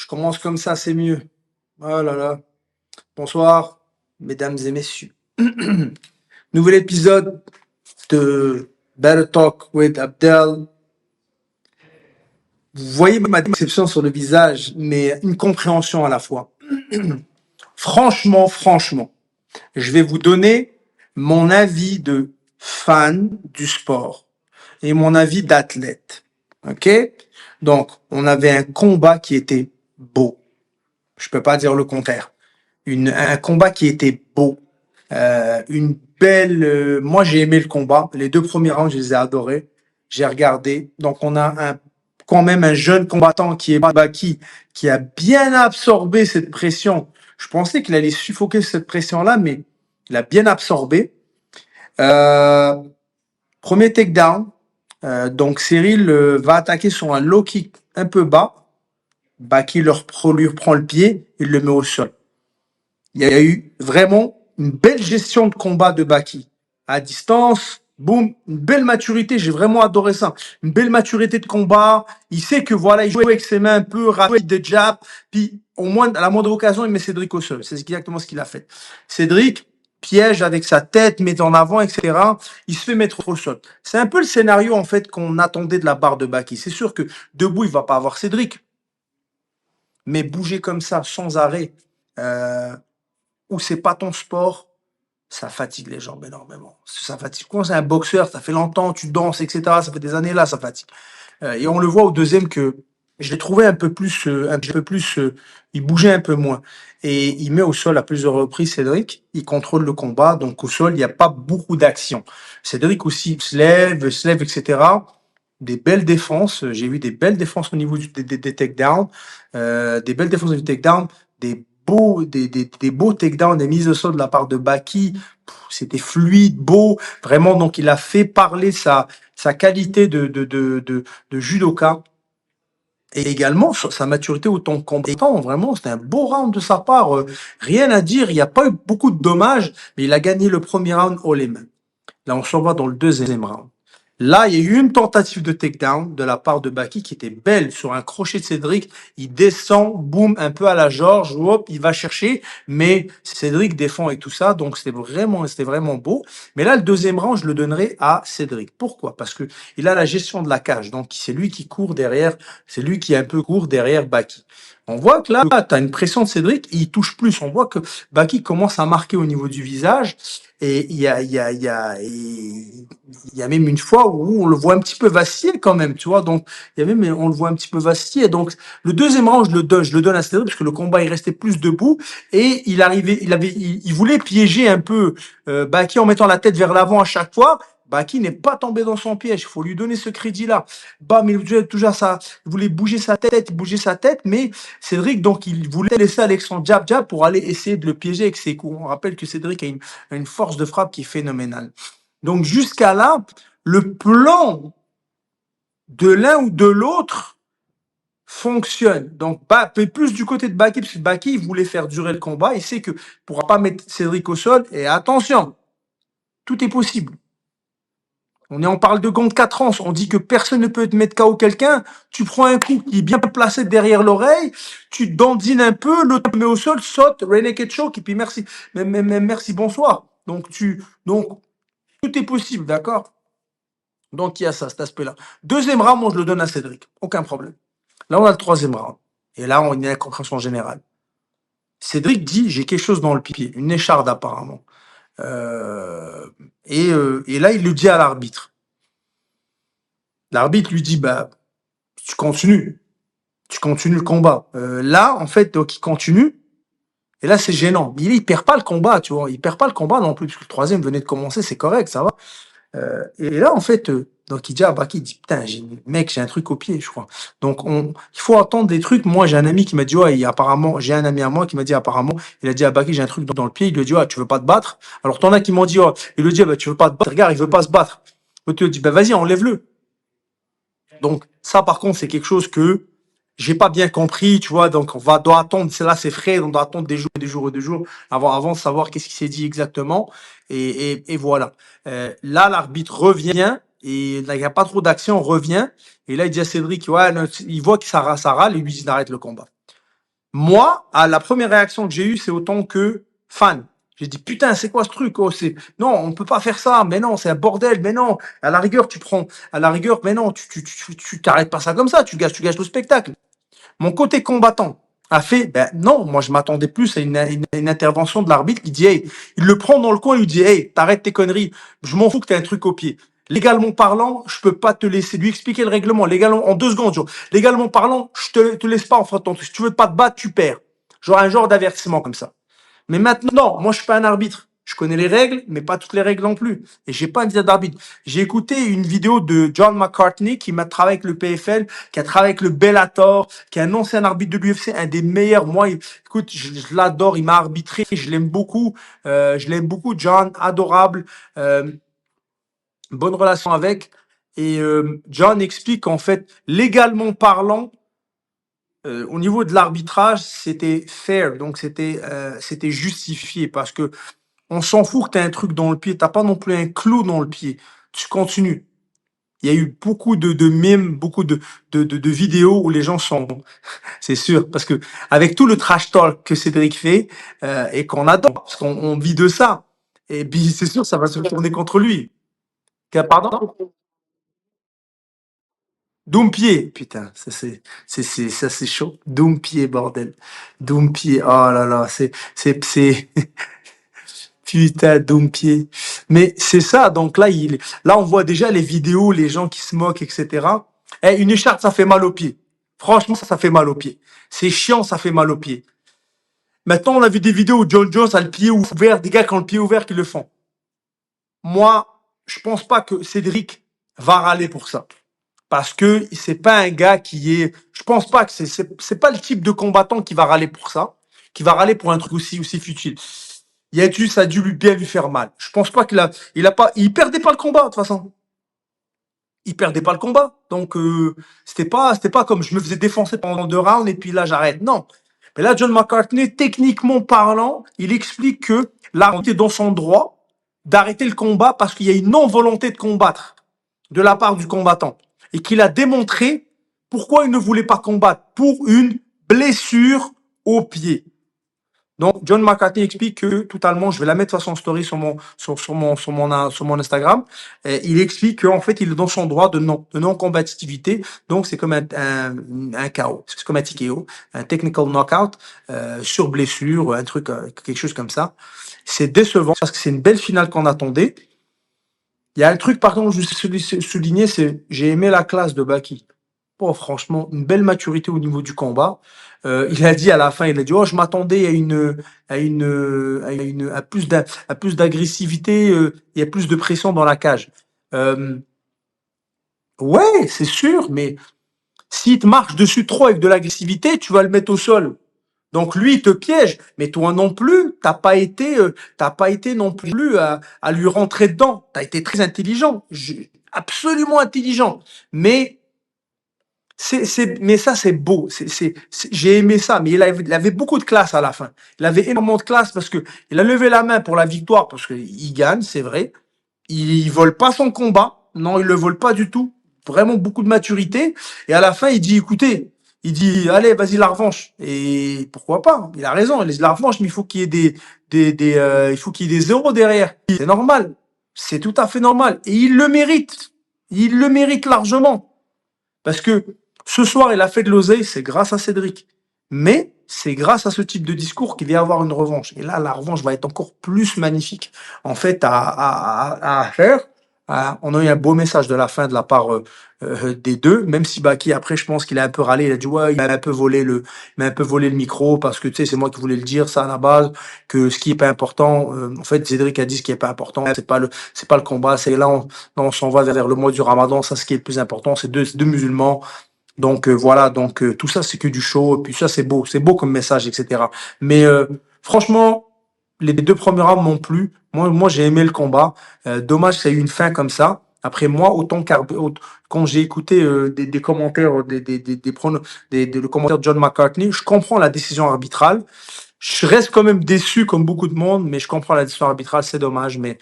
Je commence comme ça, c'est mieux. Oh là là. Bonsoir, mesdames et messieurs. Nouvel épisode de Better Talk with Abdel. Vous voyez ma déception sur le visage, mais une compréhension à la fois. Franchement, je vais vous donner mon avis de fan du sport et mon avis d'athlète. Ok? Donc, on avait un combat qui était beau. Je peux pas dire le contraire. Un combat qui était beau. Une belle. Moi, j'ai aimé le combat. Les 2 premiers rounds, je les ai adorés. J'ai regardé. Donc, on a quand même un jeune combattant qui est Baki, qui a bien absorbé cette pression. Je pensais qu'il allait suffoquer cette pression-là, mais il a bien absorbé. Euh, Premier takedown. Donc, Cyril va attaquer sur un low kick un peu bas. Baki lui reprend le pied, il le met au sol. Il y a eu vraiment une belle gestion de combat de Baki. À distance, boum, une belle maturité, j'ai vraiment adoré ça. Une belle maturité de combat. Il sait que voilà, il joue avec ses mains un peu rapides de jab, puis au moins, à la moindre occasion, il met Cédric au sol. C'est exactement ce qu'il a fait. Cédric piège avec sa tête, met en avant, etc. Il se fait mettre au sol. C'est un peu le scénario, en fait, qu'on attendait de la part de Baki. C'est sûr que debout, il va pas avoir Cédric. Mais bouger comme ça, sans arrêt, où c'est pas ton sport, ça fatigue les jambes énormément. Ça fatigue. Quand c'est un boxeur, ça fait longtemps, tu danses, etc. Ça fait des années là, ça fatigue. Et on le voit au deuxième que je l'ai trouvé un peu plus, il bougeait un peu moins. Et il met au sol à plusieurs reprises Cédric. Il contrôle le combat, donc au sol, il n'y a pas beaucoup d'action. Cédric aussi se lève, etc. Des belles défenses. J'ai vu des belles défenses au niveau des takedowns, des belles défenses du takedown, des beaux takedowns, des mises au sol de la part de Baki. C'était fluide, beau, vraiment. Donc, il a fait parler sa qualité de judoka et également sa maturité autant que combattant. Vraiment, c'était un beau round de sa part. Rien à dire. Il n'y a pas eu beaucoup de dommages, mais il a gagné le premier round haut les mains. Là, on s'en va dans le deuxième round. Là, il y a eu une tentative de takedown de la part de Baki qui était belle sur un crochet de Cédric. Il descend, boum, un peu à la Georges, hop, il va chercher, mais Cédric défend et tout ça, donc c'était vraiment beau. Mais là, le deuxième round, je le donnerai à Cédric. Pourquoi? Parce que il a la gestion de la cage, donc c'est lui qui court derrière, c'est lui qui est un peu court derrière Baki. On voit que là, tu as une pression de Cédric, il touche plus. On voit que Baki commence à marquer au niveau du visage. Et il y a même une fois où on le voit un petit peu vaciller quand même, tu vois. Donc, on le voit un petit peu vaciller. Donc, le deuxième round, je le donne à Cédric parce que le combat, il restait plus debout et il voulait piéger un peu Baki en mettant la tête vers l'avant à chaque fois. Baki n'est pas tombé dans son piège. Il faut lui donner ce crédit-là. Bam, il voulait bouger sa tête, mais Cédric, donc, il voulait laisser Alexandre jab pour aller essayer de le piéger avec ses coups. On rappelle que Cédric a une force de frappe qui est phénoménale. Donc, jusqu'à là, le plan de l'un ou de l'autre fonctionne. Donc, plus du côté de Baki, parce que Baki, il voulait faire durer le combat. Il sait que pourra pas mettre Cédric au sol. Et attention, tout est possible. On parle de gants de 4 ans. On dit que personne ne peut te mettre KO quelqu'un. Tu prends un coup qui est bien placé derrière l'oreille. Tu dandines un peu. L'autre met au sol, saute, reneked choke. Et puis merci. Merci, bonsoir. Donc, tout est possible, d'accord? Donc, il y a ça, cet aspect-là. Deuxième round, moi, je le donne à Cédric. Aucun problème. Là, on a le troisième round. Et là, on a la compréhension générale. Cédric dit, j'ai quelque chose dans le pied. Une écharde, apparemment. Et là, il le dit à l'arbitre. L'arbitre lui dit, bah, tu continues le combat. Là, en fait, donc, il continue. Et là, c'est gênant. Mais il perd pas le combat, tu vois. Il perd pas le combat non plus, parce que le troisième venait de commencer, c'est correct, ça va. Et là, en fait, donc il dit à Baki, il dit, putain, mec, j'ai un truc au pied, je crois. Donc, il faut attendre des trucs. Moi, j'ai un ami qui m'a dit, ouais, apparemment, j'ai un ami à moi qui m'a dit, apparemment, il a dit à Baki, j'ai un truc dans le pied. Il lui a dit, ouais, tu veux pas te battre? Alors, t'en as qui m'ont dit, oh, il lui dit, bah, tu veux pas te battre? Regarde, il veut pas se battre. L'autre lui dit, bah, vas-y, enlève-le. Donc, ça, par contre, c'est quelque chose que j'ai pas bien compris, tu vois. Donc, doit attendre, c'est frais, on doit attendre des jours avant de savoir qu'est-ce qui s'est dit exactement. Et voilà. Là, l'arbitre revient et là, il n'y a pas trop d'action, on revient. Et là, il dit à Cédric, ouais, il voit que ça râle et lui dit d'arrêter le combat. Moi, la première réaction que j'ai eue, c'est autant que fan. J'ai dit, putain, c'est quoi ce truc? Oh, non, on peut pas faire ça. Mais non, c'est un bordel. Mais non, à la rigueur, à la rigueur, mais non, tu t'arrêtes pas ça comme ça. Tu gâches le spectacle. Mon côté combattant a fait, ben non, moi je m'attendais plus à une intervention de l'arbitre qui dit, hey, il le prend dans le coin, il lui dit, hey, t'arrêtes tes conneries, je m'en fous que t'aies un truc au pied. Légalement parlant, je peux pas te laisser lui expliquer le règlement. Légalement, en 2 secondes, genre, légalement parlant, je te laisse pas en faire ton truc. Si tu veux pas te battre, tu perds. Genre un genre d'avertissement comme ça. Mais maintenant, moi, je suis pas un arbitre. Je connais les règles, mais pas toutes les règles non plus. Et j'ai pas un visa d'arbitre. J'ai écouté une vidéo de John McCartney qui m'a travaillé avec le PFL, qui a travaillé avec le Bellator, qui est un ancien arbitre de l'UFC, un des meilleurs. Moi, écoute, je l'adore. Il m'a arbitré. Je l'aime beaucoup. Je l'aime beaucoup. John, adorable. Euh, Bonne relation avec. Et John explique qu'en fait, légalement parlant, au niveau de l'arbitrage, c'était fair, donc c'était justifié parce que on s'en fout que tu as un truc dans le pied, t'as pas non plus un clou dans le pied. Tu continues. Il y a eu beaucoup de mèmes, beaucoup de vidéos où les gens sont, c'est sûr, parce que avec tout le trash talk que Cédric fait et qu'on adore, parce qu'on vit de ça, et puis c'est sûr, ça va se tourner contre lui. Pardon? Doompied, putain, ça c'est chaud. Doompied, bordel. Doompied, oh là là, c'est, putain, Doompied. Mais c'est ça, donc là, on voit déjà les vidéos, les gens qui se moquent, etc. Eh, une écharpe, ça fait mal aux pieds. Franchement, ça fait mal aux pieds. C'est chiant, ça fait mal aux pieds. Maintenant, on a vu des vidéos où John Jones a le pied ouvert, des gars qui ont le pied ouvert qui le font. Moi, je pense pas que Cédric va râler pour ça. Parce que c'est pas un gars qui est, je pense pas que c'est pas le type de combattant qui va râler pour ça, qui va râler pour un truc aussi futile. Ça a dû bien lui faire mal. Je pense pas il perdait pas le combat de toute façon. Il perdait pas le combat. Donc c'était pas comme je me faisais défoncer pendant 2 rounds et puis là j'arrête. Non. Mais là John McCartney, techniquement parlant, il explique que là on était dans son droit d'arrêter le combat parce qu'il y a une non-volonté de combattre de la part du combattant et qu'il a démontré pourquoi il ne voulait pas combattre pour une blessure au pied. Donc, John McCarthy explique que totalement, je vais la mettre de façon story sur mon Instagram. Et il explique qu'en fait, il est dans son droit de non combativité. Donc, c'est comme un KO, c'est comme un TKO, un technical knockout sur blessure, un truc, quelque chose comme ça. C'est décevant parce que c'est une belle finale qu'on attendait. Il y a un truc, par contre, je veux souligner, c'est j'ai aimé la classe de Baki. Oh, franchement, une belle maturité au niveau du combat. Il a dit à la fin, il a dit, oh, je m'attendais à plus d'agressivité, il y a plus de pression dans la cage. Euh, ouais, c'est sûr, mais s'il te marche dessus trop avec de l'agressivité, tu vas le mettre au sol. Donc lui, il te piège, mais toi non plus, t'as pas été non plus à lui rentrer dedans. T'as été très intelligent, absolument intelligent. Mais mais ça, c'est beau. J'ai aimé ça. Mais il avait beaucoup de classe à la fin. Il avait énormément de classe parce que il a levé la main pour la victoire parce qu'il gagne, c'est vrai. Il vole pas son combat. Non, il le vole pas du tout. Vraiment beaucoup de maturité. Et à la fin, il dit, écoutez, il dit, allez, vas-y, la revanche. Et pourquoi pas? Il a raison. La revanche, mais il faut qu'il y ait il faut qu'il y ait des zéros derrière. C'est normal. C'est tout à fait normal. Et il le mérite. Il le mérite largement. Parce que ce soir, il a fait de l'oseille, c'est grâce à Cédric. Mais c'est grâce à ce type de discours qu'il va y avoir une revanche. Et là, la revanche va être encore plus magnifique, en fait, à faire. On a eu un beau message de la fin de la part des deux, même si Baki, après, je pense qu'il a un peu râlé. Il a dit, ouais, il m'a un peu volé le micro parce que, tu sais, c'est moi qui voulais le dire, ça, à la base, que ce qui est pas important, en fait, Cédric a dit ce qui est pas important, c'est pas le combat, c'est là, on s'en va vers le mois du Ramadan, ça, ce qui est le plus important, c'est deux musulmans, donc voilà, donc tout ça c'est que du show, et puis ça c'est beau comme message, etc. Mais franchement, les 2 premiers rounds m'ont plu. Moi j'ai aimé le combat. Dommage que ça ait eu une fin comme ça. Après moi, quand j'ai écouté des commentaires, le commentaire de John McCartney, je comprends la décision arbitrale. Je reste quand même déçu comme beaucoup de monde, mais je comprends la décision arbitrale, c'est dommage, mais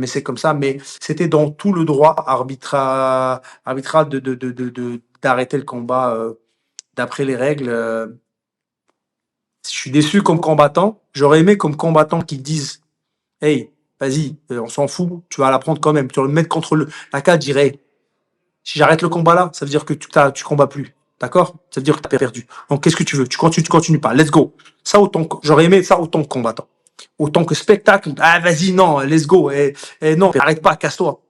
c'est comme ça. Mais c'était dans tout le droit arbitral d'arrêter le combat d'après les règles. Je suis déçu comme combattant. J'aurais aimé comme combattant qu'ils disent, hey, vas-y, on s'en fout, tu vas la prendre quand même. Tu vas le mettre contre la cage, je dirais, si j'arrête le combat là, ça veut dire que tu combats plus. D'accord? Ça veut dire que tu as perdu. Donc, qu'est-ce que tu veux? Tu continues pas. Let's go. Ça, j'aurais aimé ça autant que combattant. Autant que spectacle. Ah, vas-y, non, let's go. Non, arrête pas, casse-toi.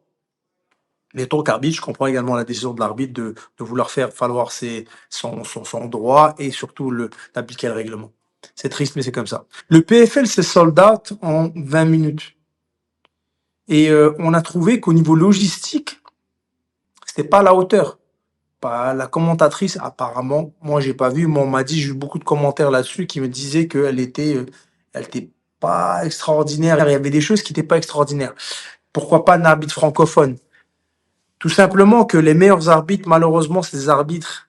Mais tant qu'arbitre, je comprends également la décision de l'arbitre de vouloir faire valoir son droit et surtout d'appliquer le règlement. C'est triste, mais c'est comme ça. Le PFL s'est sold out en 20 minutes. Et on a trouvé qu'au niveau logistique, c'était pas à la hauteur. Pas la commentatrice, apparemment, moi j'ai pas vu, mais on m'a dit, j'ai eu beaucoup de commentaires là-dessus qui me disaient elle était pas extraordinaire. Il y avait des choses qui n'étaient pas extraordinaires. Pourquoi pas un arbitre francophone? Tout simplement que les meilleurs arbitres, malheureusement, c'est des arbitres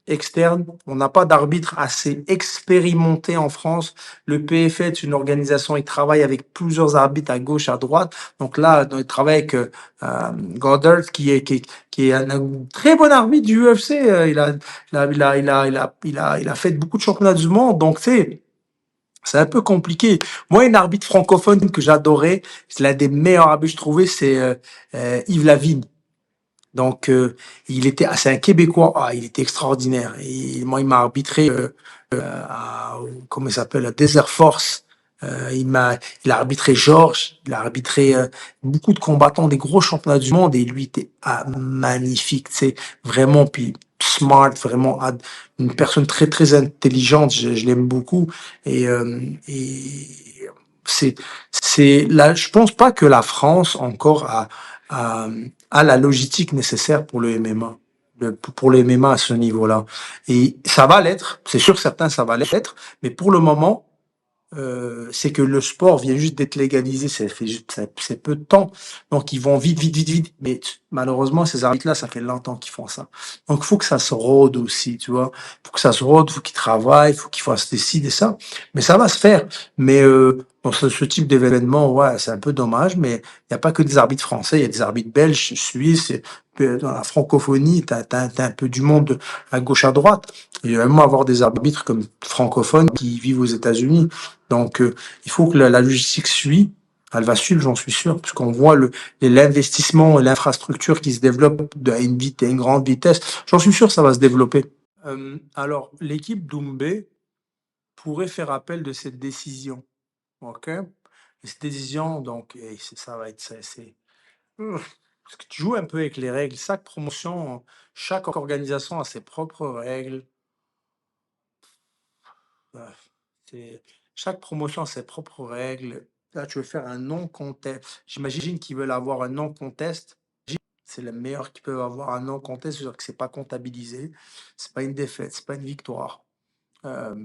externes. On n'a pas d'arbitre assez expérimenté en France. Le PFL est une organisation, il travaille avec plusieurs arbitres à gauche, à droite. Donc là, il travaille avec Goddard, qui est un très bon arbitre du UFC. Il a fait beaucoup de championnats du monde. Donc, c'est un peu compliqué. Moi, un arbitre francophone que j'adorais, c'est l'un des meilleurs arbitres que je trouvais, c'est Yves Lavigne. Donc, c'est un Québécois. Ah, il était extraordinaire. Et moi, il m'a arbitré comment il s'appelle, Desert Force. Il a arbitré Georges, il a arbitré beaucoup de combattants des gros championnats du monde et lui était magnifique, c'est vraiment puis smart, vraiment une personne très très intelligente. Je l'aime beaucoup et c'est c'est là. Je pense pas que la France encore a, a la logistique nécessaire pour le MMA. Pour le MMA à ce niveau-là. Et ça va l'être, c'est sûr certain, ça va l'être, mais pour le moment, c'est que le sport vient juste d'être légalisé, c'est peu de temps. Donc ils vont vite, vite, vite, vite. Mais malheureusement, ces arbitres-là, ça fait longtemps qu'ils font ça. Donc il faut que ça se rôde aussi, tu vois. Il faut que ça se rôde, il faut qu'ils travaillent, il faut qu'ils fassent des ci, des ça. Mais ça va se faire. Mais dans ce type d'événement, ouais, c'est un peu dommage, mais il n'y a pas que des arbitres français, il y a des arbitres belges, suisses. Dans la francophonie, t'as un peu du monde à gauche, à droite. Il va même avoir des arbitres comme francophones qui vivent aux États-Unis. Donc, il faut que la logistique suit. Elle va suivre, j'en suis sûr, puisqu'on voit l'investissement et l'infrastructure qui se développe à à une grande vitesse. J'en suis sûr, ça va se développer. Alors, l'équipe Doumbé pourrait faire appel de cette décision. OK? Et cette décision, donc, ça va être, parce que tu joues un peu avec les règles. Chaque promotion, chaque organisation a ses propres règles. Euh, c'est- Chaque promotion a ses propres règles. Là, tu veux faire un non-contest. J'imagine qu'ils veulent avoir un non-contest. C'est le meilleur qu'ils peuvent avoir un non-contest, c'est-à-dire que c'est pas comptabilisé. C'est pas une défaite, c'est pas une victoire. Euh,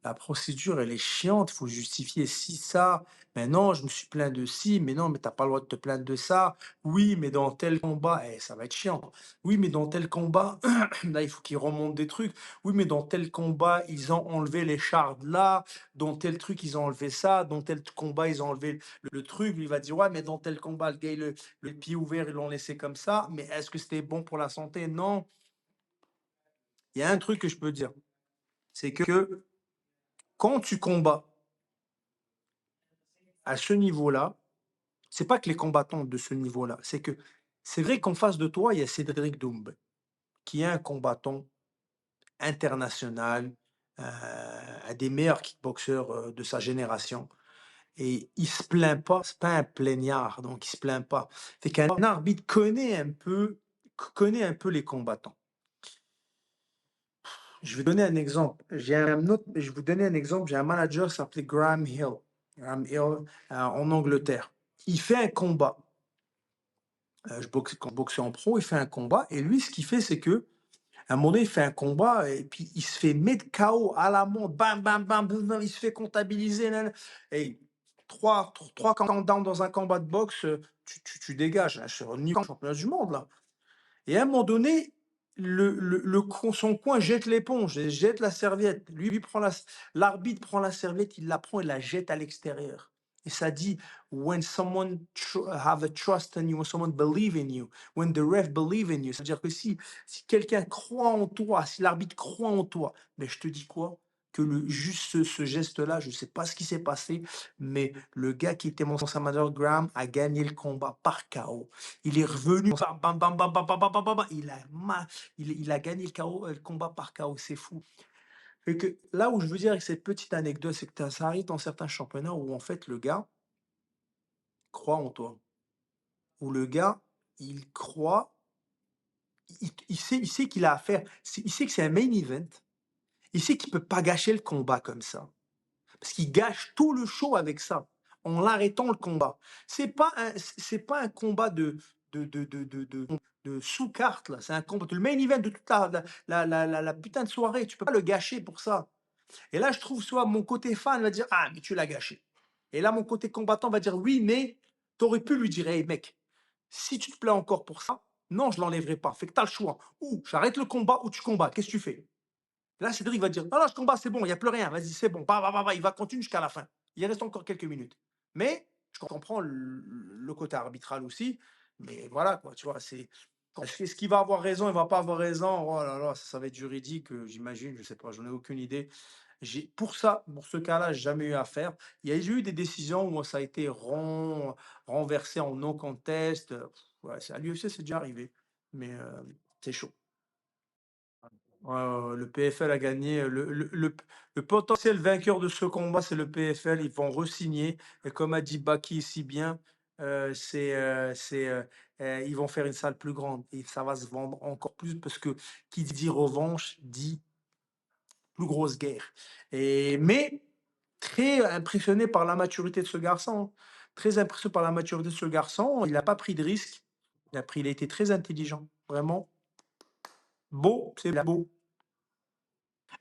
La procédure, elle est chiante, il faut justifier ci, ça. Mais non, je me suis plaint de ci, mais non, mais t'as pas le droit de te plaindre de ça. Oui, mais dans tel combat, ça va être chiant. Oui, mais dans tel combat, là, il faut qu'ils remontent des trucs. Oui, mais dans tel combat, ils ont enlevé les shards là. Dans tel truc, ils ont enlevé ça. Dans tel combat, ils ont enlevé le truc. Lui, il va dire, ouais, mais dans tel combat, le gars, le pied ouvert, ils l'ont laissé comme ça. Mais est-ce que c'était bon pour la santé? Non. Il y a un truc que je peux dire, c'est que quand tu combats à ce niveau-là, c'est pas que les combattants de ce niveau-là, c'est que c'est vrai qu'en face de toi, il y a Cédric Doumbé, qui est un combattant international, un des meilleurs kickboxeurs de sa génération. Et il se plaint pas, c'est pas un plaignard, donc il se plaint pas. C'est qu'un arbitre connaît un peu les combattants. Je vais donner un exemple. Je vais vous donner un exemple. J'ai un manager qui s'appelait Graham Hill. Graham Hill en Angleterre. Il fait un combat. Quand je boxais en pro, il fait un combat. Et lui, ce qu'il fait, c'est que à un moment donné, il fait un combat et puis il se fait mettre KO à la montre. Bam, bam, bam, bam, bam, il se fait comptabiliser. Nan, nan. Et trois countdowns dans un combat de boxe, tu dégages. Là, sur le niveau championnat du monde, là. Et à un moment donné, son coin jette l'éponge, et jette la serviette. L'arbitre prend la serviette, il la prend et la jette à l'extérieur. Et ça dit, when someone have a trust in you, when someone believe in you, when the ref believe in you. C'est-à-dire que si quelqu'un croit en toi, si l'arbitre croit en toi, mais je te dis quoi? Que juste ce geste-là, je ne sais pas ce qui s'est passé, mais le gars qui était mon Samador Graham a gagné le combat par KO. Il est revenu, bam, bam, bam, bam, bam, bam, bam, bam, bam, il a gagné le combat par KO, c'est fou. Et que là où je veux dire avec cette petite anecdote, c'est que ça arrive dans certains championnats où en fait le gars croit en toi, où le gars, il croit, il sait qu'il a affaire, il sait que c'est un main event, il sait qu'il peut pas gâcher le combat comme ça. Parce qu'il gâche tout le show avec ça, en l'arrêtant le combat. C'est pas un combat de, de, de, de, de, de sous-carte, là. C'est un combat, le main event de toute la putain de soirée. Tu peux pas le gâcher pour ça. Et là, je trouve soit mon côté fan va dire, ah, mais tu l'as gâché. Et là, mon côté combattant va dire, oui, mais tu aurais pu lui dire, hey mec, si tu te plais encore pour ça, non, je l'enlèverai pas. Fait que tu as le choix. Ou j'arrête le combat ou tu combats. Qu'est-ce que tu fais? Là, Cédric va dire, non, non, je combat, c'est bon, il n'y a plus rien. Vas-y, c'est bon. Il va continuer jusqu'à la fin. Il reste encore quelques minutes. Mais je comprends le côté arbitral aussi. Mais voilà, quoi, tu vois, est-ce qu'il va avoir raison, il va pas avoir raison? Oh là là, ça va être juridique, j'imagine, je sais pas, j'en ai aucune idée. Pour ça, pour ce cas-là, j'ai jamais eu affaire. Il y a eu des décisions où ça a été renversé en no contest. Ouais, à l'UFC, c'est déjà arrivé. Mais c'est chaud. Ouais, ouais, ouais, le PFL a gagné. Le potentiel vainqueur de ce combat, c'est le PFL. Ils vont re-signer. Et comme a dit Baki si bien, ils vont faire une salle plus grande. Et ça va se vendre encore plus parce que qui dit revanche dit plus grosse guerre. Mais très impressionné par la maturité de ce garçon, hein. Très impressionné par la maturité de ce garçon. Il n'a pas pris de risque. Il a été très intelligent. Vraiment. Beau, c'est beau.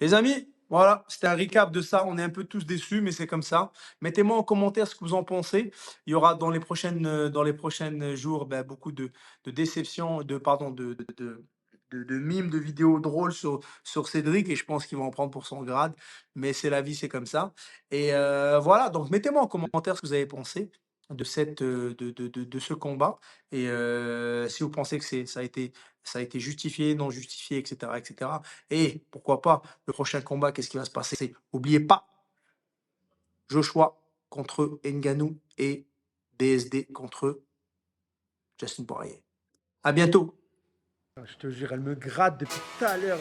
Les amis, voilà, c'était un recap de ça. On est un peu tous déçus, mais c'est comme ça. Mettez-moi en commentaire ce que vous en pensez. Il y aura dans les prochaines jours beaucoup de déceptions, pardon, de mimes, de vidéos drôles sur Cédric, et je pense qu'il va en prendre pour son grade. Mais c'est la vie, c'est comme ça. Et voilà, donc mettez-moi en commentaire ce que vous avez pensé de ce combat. Et si vous pensez que ça a été justifié, non justifié, etc., etc. Et pourquoi pas, le prochain combat, qu'est-ce qui va se passer? N'oubliez pas, Joshua contre Ngannou et DSD contre Justin Poirier. À bientôt. Je te jure, elle me gratte depuis tout à l'heure.